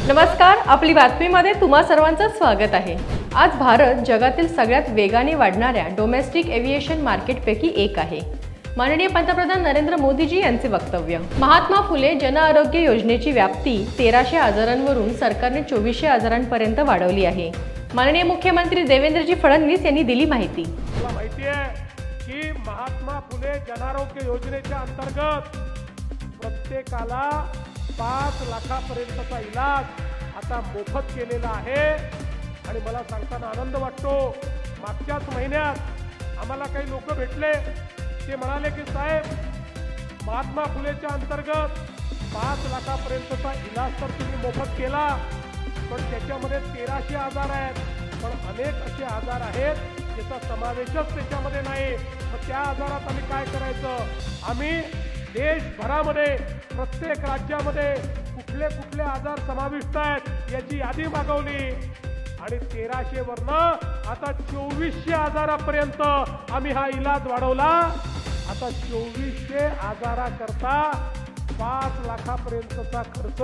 नमस्कार, आपली बातमीमध्ये तुम्हा सर्वांचं स्वागत आहे। आज भारत जगातील सगळ्यात वेगाने वाढणाऱ्या डोमेस्टिक एव्हिएशन मार्केटपैकी एक आहे। माननीय पंतप्रधान नरेंद्र मोदीजी यांचे वक्तव्य। महात्मा फुले जन आरोग्य योजनेची व्याप्ती 1300 आजारांवरून सरकारने 2400 आजारांपर्यंत वाढवली आहे। माननीय मुख्यमंत्री देवेंद्रजी फडणवीस यांनी दिली माहिती। मला माहिती आहे की महात्मा फुले जन आरोग्य योजनेच्या अंतर्गत प्रत्येकाला 5 लाखापर्यंतचा इलाज आता मोफत केलेला आहे आणि मला सांगताना आनंद वाटतो। मागच्याच महिन्यात आम्हाला काही लोक भेटले, ते म्हणाले की साहेब महात्मा फुलेच्या अंतर्गत 5 लाखापर्यंतचा इलाज तर तुम्ही मोफत केला, पण त्याच्यामध्ये 1300 आजार आहेत, पण अनेक असे आजार आहेत ज्याचा समावेशच त्याच्यामध्ये नाही। मग त्या आजारात आम्ही काय करायचं? आम्ही देशभरामध्ये प्रत्येक राज्यामध्ये कुठले कुठले आजार समाविष्ट आहेत याची यादी मागवली आणि 1300 वरनं आता 2400 आजारापर्यंत आम्ही हा इलाज वाढवला। आता 2400 आजाराकरता 5 लाखापर्यंतचा खर्च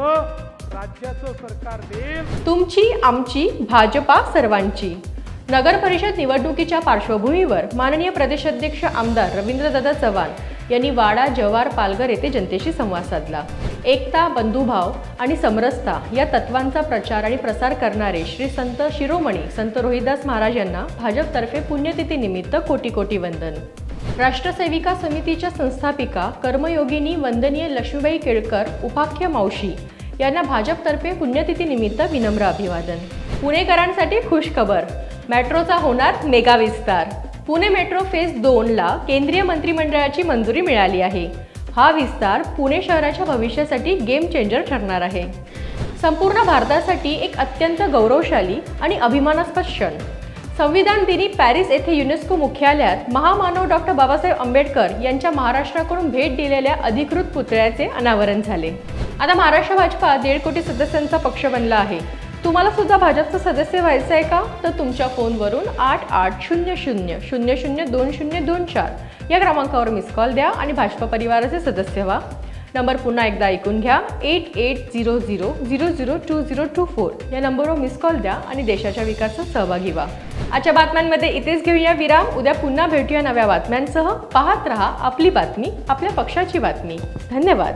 राज्याचं सरकार देईल। तुमची आमची भाजपा सर्वांची। नगर परिषद निवडणुकीच्या पार्श्वभूमीवर माननीय प्रदेशाध्यक्ष आमदार रवींद्रदादा चव्हाण यांनी वाडा, जव्हार, पालघर येथे जनतेशी संवाद साधला। एकता, बंधुभाव आणि समरसता या तत्वांचा प्रचार आणि प्रसार करणारे श्री संत शिरोमणी संत रोहिदास महाराज यांना भाजपतर्फे पुण्यतिथी निमित्त कोटी कोटी वंदन। राष्ट्रसेविका समितीच्या संस्थापिका कर्मयोगिनी वंदनीय लक्ष्मीबाई केळकर उपाख्य मावशी यांना भाजपतर्फे पुण्यतिथी निमित्त विनम्र अभिवादन। पुणेकरांसाठी खुश खबर, मेट्रोचा होणार मेगा विस्तार। पुणे मेट्रो फेज 2 ला केंद्रीय मंत्रिमंडळाची मंजुरी मिळाली आहे। हा विस्तार पुणे शहराच्या भविष्यासाठी गेम चेंजर ठरणार आहे। संपूर्ण भारतासाठी एक अत्यंत गौरवशाली आणि अभिमानास्पद क्षण। संविधान दिनी पॅरिस येथे युनेस्को मुख्यालयात महामानव डॉक्टर बाबासाहेब आंबेडकर यांच्या महाराष्ट्राकडून भेट दिलेल्या अधिकृत पुतळ्याचे अनावरण झाले। आता महाराष्ट्र भाजपा 1.5 कोटी सदस्यांचा पक्ष बनला आहे। तुम्हाला सुद्धा भाजपचं सदस्य व्हायचं आहे का? तर तुमच्या फोनवरून 8800002024 या क्रमांकावर मिस कॉल द्या आणि भाजपा परिवाराचे सदस्य व्हा। नंबर पुन्हा एकदा ऐकून घ्या, 8800002024 या नंबरवर मिस कॉल द्या आणि देशाच्या विकासात सहभागी व्हा। आजच्या बातम्यांमध्ये इथेच घेऊया विराम। उद्या पुन्हा भेटूया नव्या बातम्यांसह। पाहत रहा आपली बातमी, आपल्या पक्षाची बातमी। धन्यवाद।